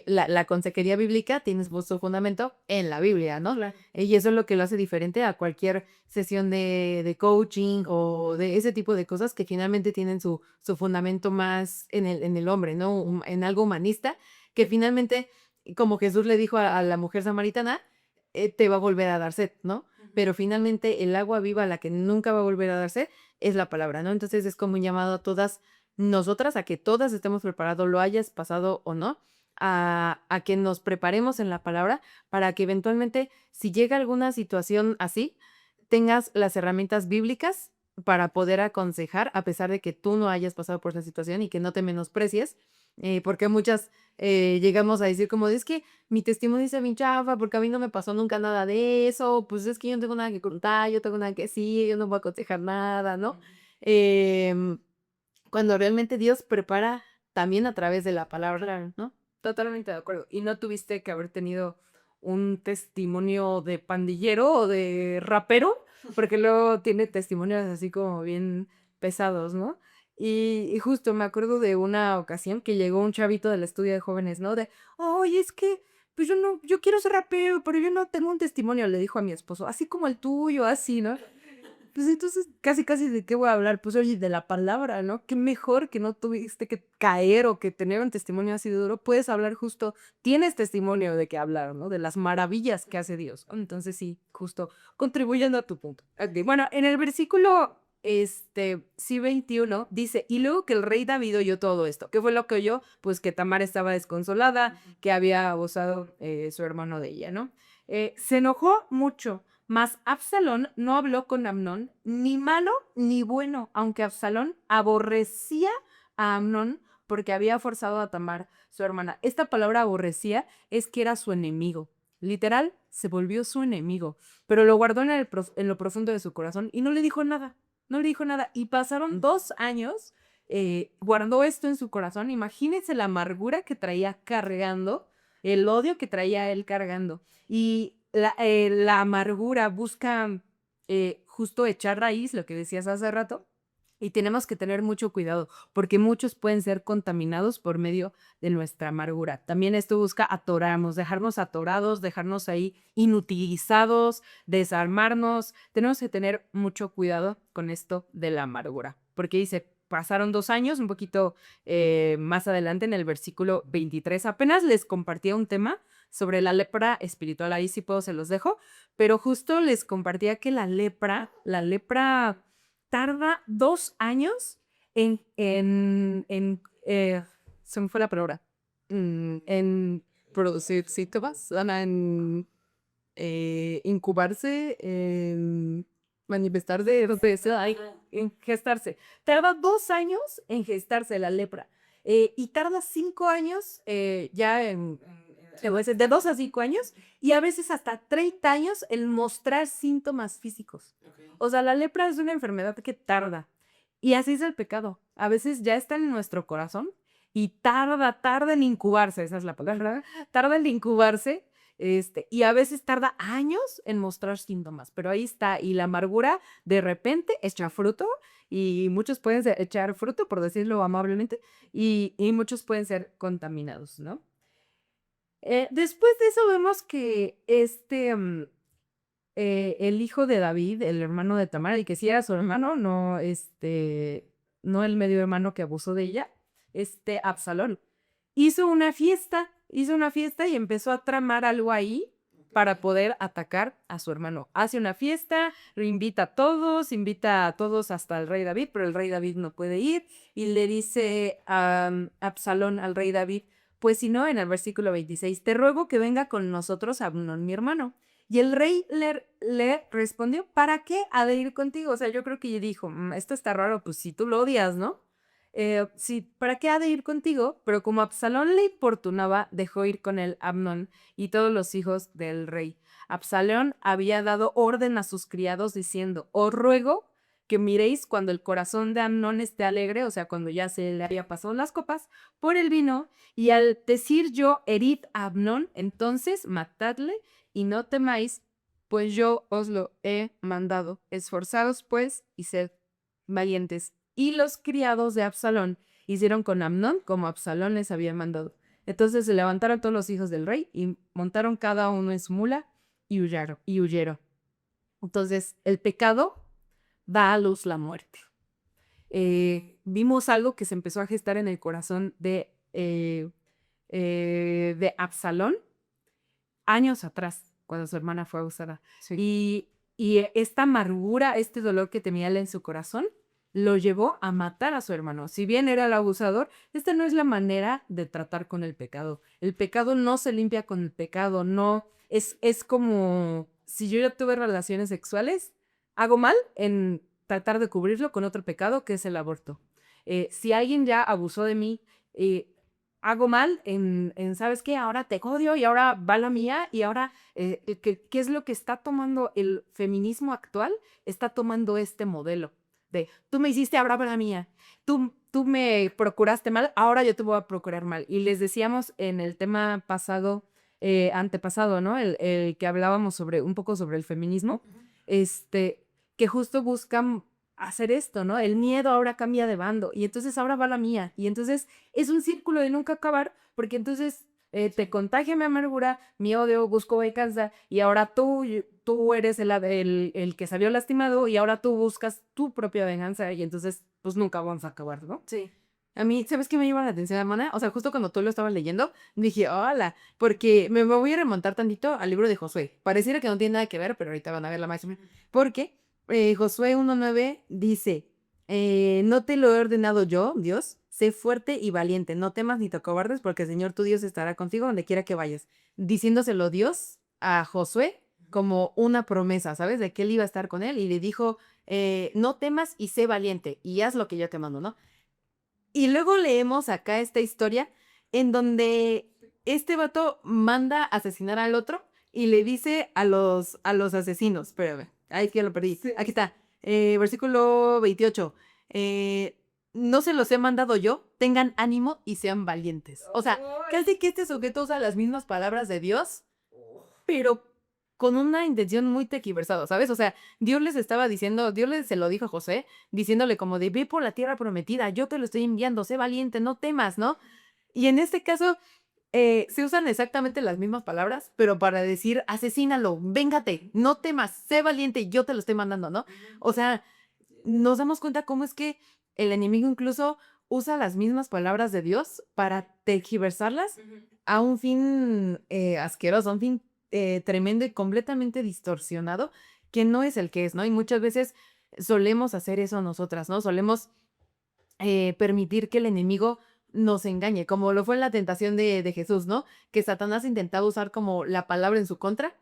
la consejería bíblica tienes su fundamento en la Biblia, ¿no? Claro. Y eso es lo que lo hace diferente a cualquier sesión de coaching o de ese tipo de cosas que finalmente tienen su fundamento más en el hombre, ¿no? En algo humanista, que finalmente, como Jesús le dijo a la mujer samaritana, te va a volver a dar sed, ¿no? Pero finalmente el agua viva, la que nunca va a volver a dar sed, es la palabra, ¿no? Entonces es como un llamado a todas nosotras, a que todas estemos preparados, lo hayas pasado o no, a que nos preparemos en la palabra para que eventualmente, si llega alguna situación así, tengas las herramientas bíblicas para poder aconsejar, a pesar de que tú no hayas pasado por esa situación y que no te menosprecies, porque muchas llegamos a decir como, es que mi testimonio dice bien chafa, porque a mí no me pasó nunca nada de eso, pues es que yo no tengo nada que contar, yo tengo nada que decir, yo no voy a aconsejar nada, ¿no? Em, Cuando realmente Dios prepara también a través de la palabra, ¿no? Totalmente de acuerdo. ¿Y no tuviste que haber tenido un testimonio de pandillero o de rapero? Porque luego tiene testimonios así como bien pesados, ¿no? Y justo me acuerdo de una ocasión que llegó un chavito del estudio de jóvenes, ¿no? De, oye, es que, pues yo no, yo quiero ser rapero, pero yo no tengo un testimonio, le dijo a mi esposo, así como el tuyo, así, ¿no? Pues entonces, casi, casi de qué voy a hablar, pues oye, de la palabra, ¿no? Qué mejor que no tuviste que caer o que tener un testimonio así de duro, puedes hablar justo, tienes testimonio de qué hablar, ¿no? De las maravillas que hace Dios. Entonces sí, justo contribuyendo a tu punto. Ok, bueno, en el versículo, sí 21, dice, y luego que el rey David oyó todo esto. ¿Qué fue lo que oyó? Pues que Tamar estaba desconsolada, que había abusado su hermano de ella, ¿no? Se enojó mucho. Mas Absalón no habló con Amnón, ni malo ni bueno, aunque Absalón aborrecía a Amnón porque había forzado a Tamar, su hermana. Esta palabra aborrecía es que era su enemigo. Literal, se volvió su enemigo, pero lo guardó en lo profundo de su corazón y no le dijo nada, no le dijo nada. Y pasaron 2 años, guardó esto en su corazón. Imagínense la amargura que traía cargando, el odio que traía él cargando. Y la amargura busca justo echar raíz, lo que decías hace rato, y tenemos que tener mucho cuidado, porque muchos pueden ser contaminados por medio de nuestra amargura. También esto busca atorarnos, dejarnos atorados, dejarnos ahí inutilizados, desarmarnos. Tenemos que tener mucho cuidado con esto de la amargura, porque dice, pasaron 2 años, un poquito más adelante en el versículo 23, apenas les compartía un tema sobre la lepra espiritual, ahí sí puedo, se los dejo, pero justo les compartía que la lepra tarda 2 años se me fue la palabra, en producir síntomas, en incubarse, en manifestarse, no sé, en gestarse. Tarda 2 años en gestarse la lepra y tarda 5 años ya te voy a decir, de 2 a 5 años y a veces hasta 30 años en mostrar síntomas físicos. O sea, la lepra es una enfermedad que tarda. Y así es el pecado. A veces ya está en nuestro corazón y tarda en incubarse, esa es la palabra, tarda en incubarse, y a veces tarda años en mostrar síntomas, pero ahí está. Y la amargura de repente echa fruto y muchos pueden echar fruto, por decirlo amablemente, y muchos pueden ser contaminados, ¿no? Después de eso vemos que el hijo de David, el hermano de Tamar, el que sí era su hermano, no, no el medio hermano que abusó de ella, Absalón, hizo una fiesta y empezó a tramar algo ahí para poder atacar a su hermano. Hace una fiesta, lo invita a todos hasta el rey David, pero el rey David no puede ir y le dice a Absalón al rey David, pues si no, en el versículo 26, te ruego que venga con nosotros Amnón, mi hermano. Y el rey le respondió, ¿para qué ha de ir contigo? O sea, yo creo que dijo, esto está raro, pues si tú lo odias, ¿no? Sí, ¿para qué ha de ir contigo? Pero como Absalón le importunaba, dejó ir con él Amnón y todos los hijos del rey. Absalón había dado orden a sus criados diciendo, os ruego que miréis cuando el corazón de Amnón esté alegre, o sea, cuando ya se le había pasado las copas, por el vino, y al decir yo, herid a Amnón, entonces matadle y no temáis, pues yo os lo he mandado. Esforzaos, pues, y sed valientes. Y los criados de Absalón hicieron con Amnón como Absalón les había mandado. Entonces se levantaron todos los hijos del rey y montaron cada uno en su mula y huyeron. Entonces el pecado da a luz la muerte. Vimos algo que se empezó a gestar en el corazón de Absalón años atrás, cuando su hermana fue abusada. Sí. Y esta amargura, este dolor que tenía él en su corazón, lo llevó a matar a su hermano. Si bien era el abusador, esta no es la manera de tratar con el pecado. El pecado no se limpia con el pecado, no. Es como si yo ya tuve relaciones sexuales, hago mal en tratar de cubrirlo con otro pecado que es el aborto. Si alguien ya abusó de mí, hago mal ¿sabes qué? Ahora te odio y ahora va la mía y ahora, ¿qué es lo que está tomando el feminismo actual? Está tomando este modelo de, tú me hiciste, ahora va la mía. Tú me procuraste mal, ahora yo te voy a procurar mal. Y les decíamos en el tema pasado, antepasado, ¿no? El que hablábamos un poco sobre el feminismo, que justo buscan hacer esto, ¿no? El miedo ahora cambia de bando y entonces ahora va la mía. Y entonces es un círculo de nunca acabar porque entonces te contagia mi amargura, mi odio, busco venganza y ahora tú eres el que salió lastimado y ahora tú buscas tu propia venganza y entonces pues nunca vamos a acabar, ¿no? Sí. A mí, ¿sabes qué me llama la atención, hermana? O sea, justo cuando tú lo estabas leyendo, dije, hola, porque me voy a remontar tantito al libro de Josué. Pareciera que no tiene nada que ver, pero ahorita van a ver la máxima. Porque Josué 1:9 dice, no te lo he ordenado yo, Dios, sé fuerte y valiente, no temas ni te acobardes, porque el Señor tu Dios estará contigo donde quiera que vayas. Diciéndoselo Dios a Josué como una promesa, ¿sabes? De que él iba a estar con él y le dijo, no temas y sé valiente y haz lo que yo te mando, ¿no? Y luego leemos acá esta historia en donde este vato manda asesinar al otro y le dice a los asesinos, espérame, ahí que lo perdí, sí. Aquí está, versículo 28, no se los he mandado yo, tengan ánimo y sean valientes. O sea, casi que este sujeto usa las mismas palabras de Dios, pero con una intención muy tequiversada, ¿sabes? O sea, Dios les estaba diciendo, se lo dijo a José, diciéndole como de, ve por la tierra prometida, yo te lo estoy enviando, sé valiente, no temas, ¿no? Y en este caso, se usan exactamente las mismas palabras, pero para decir, asesínalo, véngate, no temas, sé valiente, yo te lo estoy mandando, ¿no? O sea, nos damos cuenta cómo es que el enemigo incluso usa las mismas palabras de Dios para tergiversarlas a un fin asqueroso, a un fin tremendo y completamente distorsionado, que no es el que es, ¿no? Y muchas veces solemos hacer eso nosotras, ¿no? Solemos permitir que el enemigo nos engañe, como lo fue en la tentación de Jesús, ¿no? Que Satanás intentaba usar como la palabra en su contra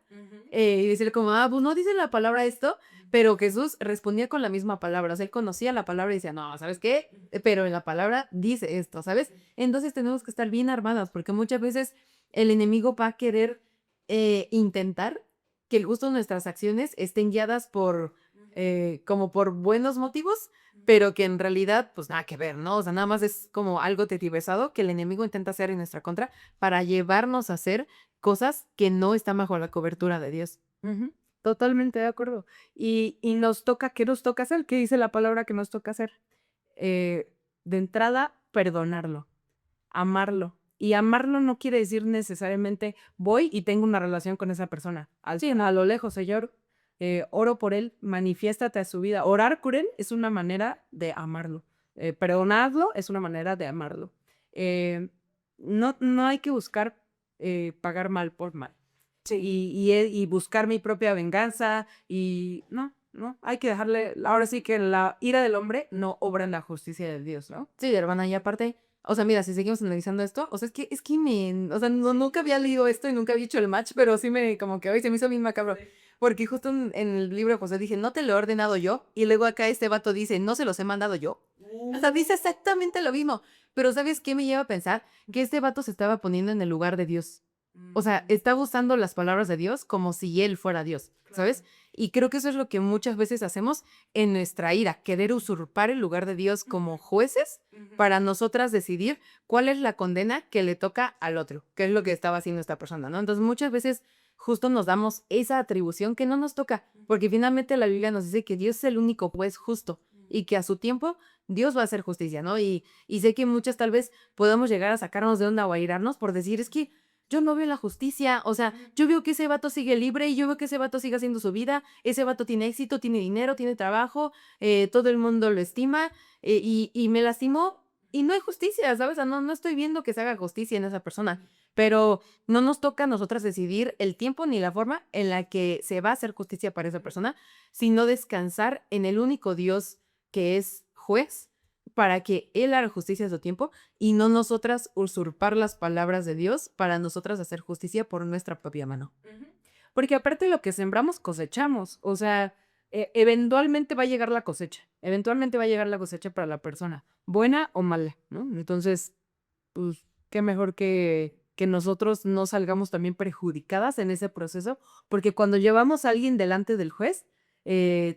y decir como, pues no dice la palabra esto, pero Jesús respondía con la misma palabra, o sea, él conocía la palabra y decía, no, ¿sabes qué? Pero en la palabra dice esto, ¿sabes? Entonces tenemos que estar bien armadas porque muchas veces el enemigo va a querer intentar que justo nuestras acciones estén guiadas por, como por buenos motivos, pero que en realidad, pues nada que ver, ¿no? O sea, nada más es como algo tergiversado que el enemigo intenta hacer en nuestra contra para llevarnos a hacer cosas que no están bajo la cobertura de Dios. Ujú, totalmente de acuerdo. Y nos toca, ¿qué nos toca hacer? ¿Qué dice la palabra que nos toca hacer? De entrada, perdonarlo, amarlo. Y amarlo no quiere decir necesariamente voy y tengo una relación con esa persona. Así, a lo lejos, Señor, oro por él, manifiéstate a su vida. Orar por él es una manera de amarlo. Perdonarlo es una manera de amarlo. Eh, no hay que buscar pagar mal por mal. Y buscar mi propia venganza y no, hay que dejarle, ahora sí que la ira del hombre no obra en la justicia de Dios, ¿no? Sí, hermana, y aparte, o sea, mira, si seguimos analizando esto, o sea, es que o sea, nunca había leído esto y nunca había hecho el match, pero sí como que hoy se me hizo bien macabro, porque justo en el libro de José dije, no te lo he ordenado yo, y luego acá este vato dice, no se los he mandado yo. O sea, dice exactamente lo mismo, pero ¿sabes qué me lleva a pensar? Que este vato se estaba poniendo en el lugar de Dios. O sea, estaba usando las palabras de Dios como si él fuera Dios, ¿sabes? Y creo que eso es lo que muchas veces hacemos en nuestra ira, querer usurpar el lugar de Dios como jueces para nosotras decidir cuál es la condena que le toca al otro, que es lo que estaba haciendo esta persona, ¿no? Entonces muchas veces justo nos damos esa atribución que no nos toca, porque finalmente la Biblia nos dice que Dios es el único juez justo y que a su tiempo Dios va a hacer justicia, ¿no? Y sé que muchas tal vez podemos llegar a sacarnos de onda o a irarnos por decir, es que yo no veo la justicia, o sea, yo veo que ese vato sigue libre y yo veo que ese vato sigue haciendo su vida, ese vato tiene éxito, tiene dinero, tiene trabajo, todo el mundo lo estima y me lastimó y no hay justicia, ¿sabes? O sea, no estoy viendo que se haga justicia en esa persona, pero no nos toca a nosotras decidir el tiempo ni la forma en la que se va a hacer justicia para esa persona, sino descansar en el único Dios que es juez para que Él haga justicia a su tiempo y no nosotras usurpar las palabras de Dios para nosotras hacer justicia por nuestra propia mano. Ujú. Porque aparte lo que sembramos cosechamos, o sea, eventualmente va a llegar la cosecha, eventualmente va a llegar la cosecha para la persona, buena o mala, ¿no? Entonces, pues, qué mejor que nosotros no salgamos también perjudicadas en ese proceso, porque cuando llevamos a alguien delante del juez,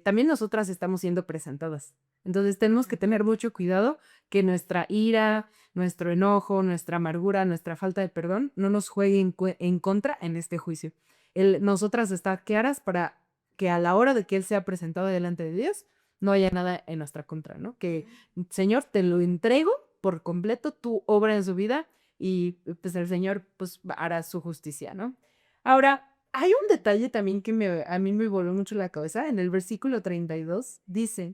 también nosotras estamos siendo presentadas. Entonces tenemos que tener mucho cuidado que nuestra ira, nuestro enojo, nuestra amargura, nuestra falta de perdón no nos juegue en contra en este juicio. Nosotras estar claras para que a la hora de que Él sea presentado delante de Dios, no haya nada en nuestra contra, ¿no? Que, Señor, te lo entrego por completo, tu obra en su vida y pues el Señor pues hará su justicia, ¿no? Ahora, hay un detalle también que a mí me voló mucho la cabeza. En el versículo 32 dice,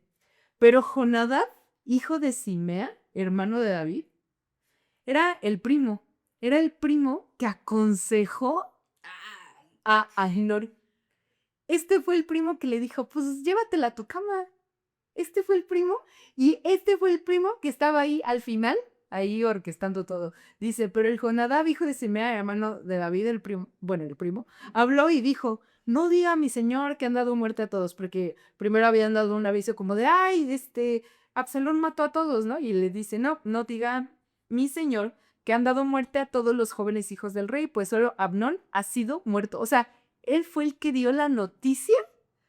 pero Jonadab, hijo de Simea, hermano de David, era el primo. Era el primo que aconsejó a Ahinor. Este fue el primo que le dijo, pues llévatela a tu cama. Este fue el primo y este fue el primo que estaba ahí al final, ahí orquestando todo. Dice, pero el Jonadab, hijo de Simea, hermano de David, el primo, bueno, el primo, habló y dijo, no diga a mi señor que han dado muerte a todos, porque primero habían dado un aviso como de, ay, Absalón mató a todos, ¿no? Y le dice, no diga mi señor que han dado muerte a todos los jóvenes hijos del rey, pues solo Abnón ha sido muerto. O sea, él fue el que dio la noticia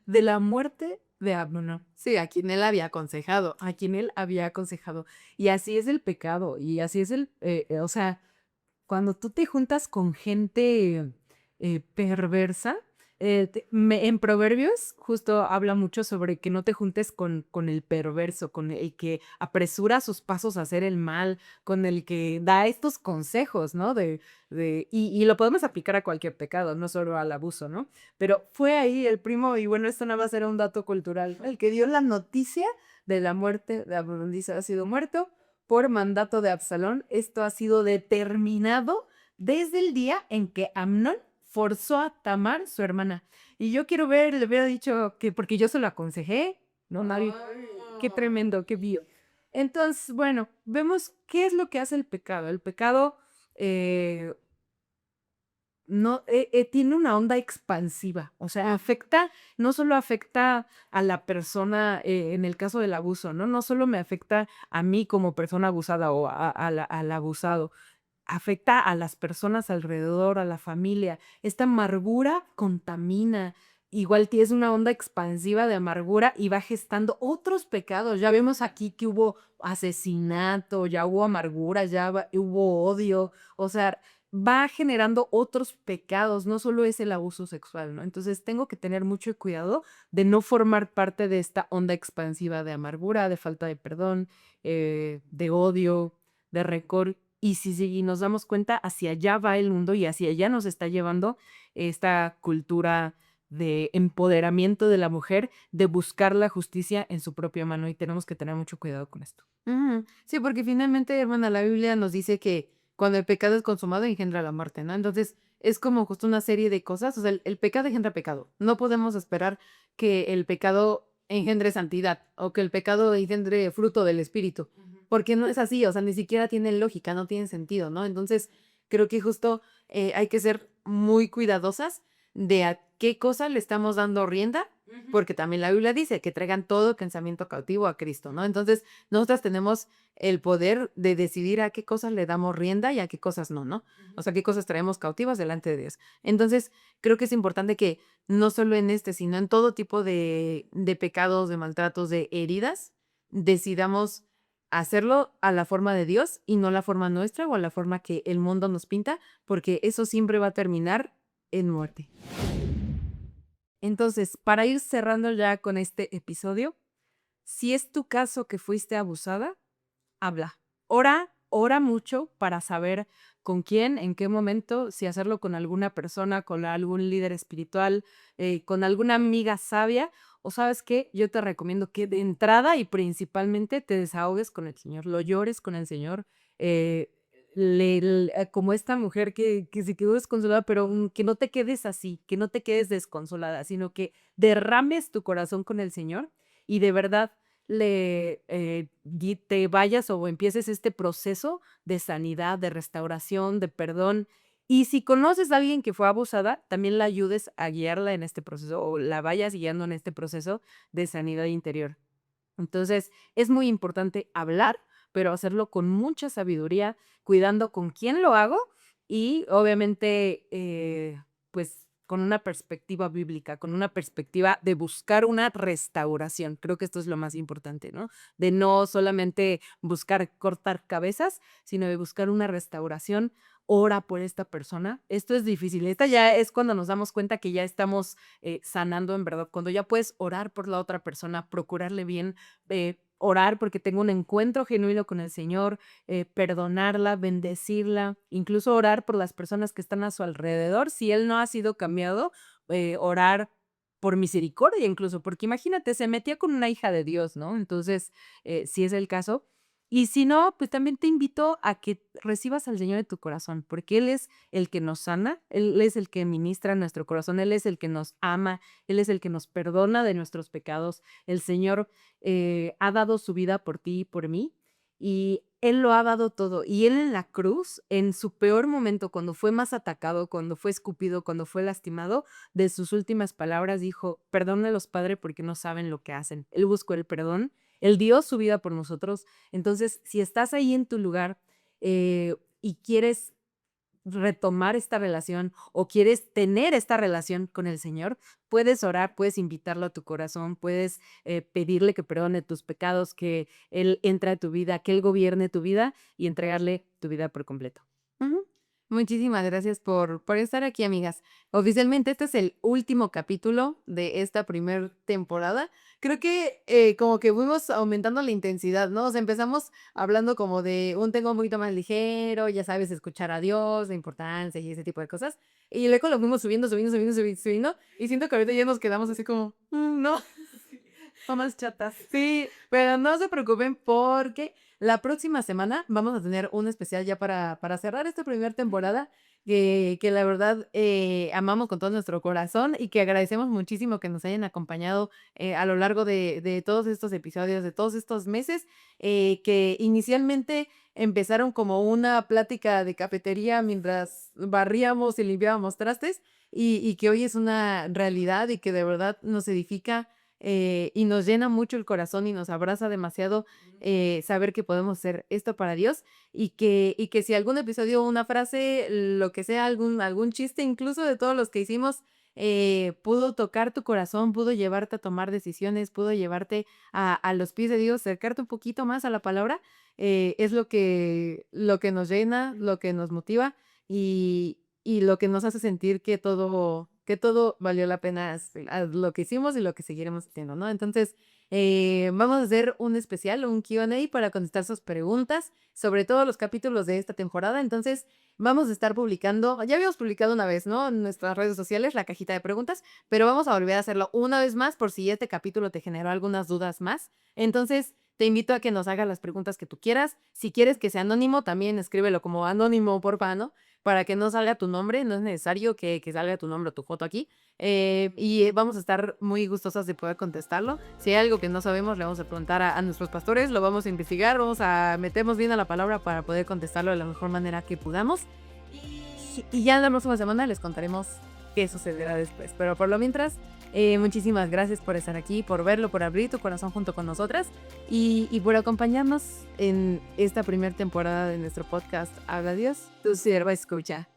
de la muerte de Abnón. Sí, a quien él había aconsejado. A quien él había aconsejado. Y así es el pecado, y así es o sea, cuando tú te juntas con gente perversa, en Proverbios justo habla mucho sobre que no te juntes con el perverso, con el que apresura sus pasos a hacer el mal, con el que da estos consejos, ¿no? Y lo podemos aplicar a cualquier pecado, no solo al abuso, ¿no? Pero fue ahí el primo, y bueno, esto nada más era un dato cultural, el que dio la noticia de la muerte de Absalón. Dice, ha sido muerto por mandato de Absalón. Esto ha sido determinado desde el día en que Amnón forzó a Tamar, su hermana. Y yo quiero ver, le hubiera dicho que porque yo se lo aconsejé, ¿no? Nadie. Qué tremendo, qué bio. Entonces, bueno, vemos qué es lo que hace el pecado. El pecado eh, no, tiene una onda expansiva, o sea, no solo afecta a la persona en el caso del abuso, ¿no? No solo me afecta a mí como persona abusada o al abusado, afecta a las personas alrededor, a la familia. Esta amargura contamina. Igual tienes una onda expansiva de amargura y va gestando otros pecados. Ya vemos aquí que hubo asesinato, ya hubo amargura, hubo odio. O sea, va generando otros pecados, no solo es el abuso sexual, ¿no? Entonces tengo que tener mucho cuidado de no formar parte de esta onda expansiva de amargura, de falta de perdón, de odio, de rencor. Y si nos damos cuenta, hacia allá va el mundo y hacia allá nos está llevando esta cultura de empoderamiento de la mujer, de buscar la justicia en su propia mano y tenemos que tener mucho cuidado con esto. Ujú. Sí, porque finalmente, hermana, la Biblia nos dice que cuando el pecado es consumado engendra la muerte, ¿no? Entonces, es como justo una serie de cosas, o sea, el pecado engendra pecado. No podemos esperar que el pecado engendre santidad o que el pecado engendre fruto del espíritu, porque no es así, o sea, ni siquiera tiene lógica, no tiene sentido, ¿no? Entonces, creo que justo hay que ser muy cuidadosas de a qué cosa le estamos dando rienda, porque también la Biblia dice que traigan todo pensamiento cautivo a Cristo, ¿no? Entonces, nosotras tenemos el poder de decidir a qué cosas le damos rienda y a qué cosas no, ¿no? O sea, qué cosas traemos cautivas delante de Dios. Entonces, creo que es importante que no solo en este, sino en todo tipo de pecados, de maltratos, de heridas, decidamos hacerlo a la forma de Dios y no la forma nuestra o a la forma que el mundo nos pinta, porque eso siempre va a terminar en muerte. Entonces, para ir cerrando ya con este episodio, si es tu caso que fuiste abusada, habla. Ora mucho para saber con quién, en qué momento, si hacerlo con alguna persona, con algún líder espiritual, con alguna amiga sabia, o sabes qué, yo te recomiendo que de entrada y principalmente te desahogues con el Señor, lo llores con el Señor, eh, como esta mujer que se quedó desconsolada, pero que no te quedes así, que no te quedes desconsolada, sino que derrames tu corazón con el Señor y de verdad te vayas o empieces este proceso de sanidad, de restauración, de perdón. Y si conoces a alguien que fue abusada, también la ayudes a guiarla en este proceso o la vayas guiando en este proceso de sanidad interior. Entonces, es muy importante hablar, pero hacerlo con mucha sabiduría, cuidando con quién lo hago y obviamente, pues con una perspectiva bíblica, con una perspectiva de buscar una restauración. Creo que esto es lo más importante, ¿no? De no solamente buscar cortar cabezas, sino de buscar una restauración. Ora por esta persona. Esto es difícil. Esta ya es cuando nos damos cuenta que ya estamos sanando en verdad, cuando ya puedes orar por la otra persona, procurarle bien, orar porque tengo un encuentro genuino con el Señor, perdonarla, bendecirla, incluso orar por las personas que están a su alrededor. Si Él no ha sido cambiado, orar por misericordia incluso, porque imagínate, se metía con una hija de Dios, ¿no? Entonces, si es el caso. Y si no, pues también te invito a que recibas al Señor en tu corazón, porque Él es el que nos sana, Él es el que ministra nuestro corazón, Él es el que nos ama, Él es el que nos perdona de nuestros pecados. El Señor ha dado su vida por ti y por mí, y Él lo ha dado todo. Y Él en la cruz, en su peor momento, cuando fue más atacado, cuando fue escupido, cuando fue lastimado, de sus últimas palabras dijo, perdónalos, Padre, porque no saben lo que hacen. Él buscó el perdón, Él dio su vida por nosotros. Entonces, si estás ahí en tu lugar y quieres retomar esta relación o quieres tener esta relación con el Señor, puedes orar, puedes invitarlo a tu corazón, puedes pedirle que perdone tus pecados, que Él entre a tu vida, que Él gobierne tu vida y entregarle tu vida por completo. Ujú. Muchísimas gracias por estar aquí, amigas. Oficialmente, este es el último capítulo de esta primer temporada. Creo que como que fuimos aumentando la intensidad, ¿no? O sea, empezamos hablando como de un tema un poquito más ligero, ya sabes, escuchar a Dios, la importancia y ese tipo de cosas. Y luego lo fuimos subiendo. Y siento que ahorita ya nos quedamos así como, no. Mamás chatas. Sí, pero no se preocupen porque la próxima semana vamos a tener un especial ya para cerrar esta primera temporada que la verdad amamos con todo nuestro corazón y que agradecemos muchísimo que nos hayan acompañado a lo largo de todos estos episodios, de todos estos meses, que inicialmente empezaron como una plática de cafetería mientras barríamos y limpiábamos trastes y que hoy es una realidad y que de verdad nos edifica y nos llena mucho el corazón y nos abraza demasiado saber que podemos hacer esto para Dios y que si algún episodio, una frase, lo que sea, algún chiste incluso de todos los que hicimos, pudo tocar tu corazón, pudo llevarte a tomar decisiones, pudo llevarte a los pies de Dios, acercarte un poquito más a la palabra, es lo que nos llena, lo que nos motiva y lo que nos hace sentir que todo valió la pena lo que hicimos y lo que seguiremos haciendo, ¿no? Entonces, vamos a hacer un especial, un Q&A para contestar sus preguntas sobre todos los capítulos de esta temporada. Entonces, vamos a estar publicando, ya habíamos publicado una vez, ¿no? En nuestras redes sociales, la cajita de preguntas, pero vamos a volver a hacerlo una vez más por si este capítulo te generó algunas dudas más. Entonces, te invito a que nos hagas las preguntas que tú quieras. Si quieres que sea anónimo, también escríbelo como anónimo, porfa, ¿no? Para que no salga tu nombre, no es necesario que salga tu nombre o tu foto aquí. Vamos a estar muy gustosas de poder contestarlo. Si hay algo que no sabemos, le vamos a preguntar a nuestros pastores, lo vamos a investigar, vamos a meternos bien a la palabra para poder contestarlo de la mejor manera que podamos. Y ya en la próxima semana les contaremos qué sucederá después. Pero por lo mientras, muchísimas gracias por estar aquí, por verlo, por abrir tu corazón junto con nosotras y por acompañarnos en esta primera temporada de nuestro podcast Habla Dios, tu sierva escucha.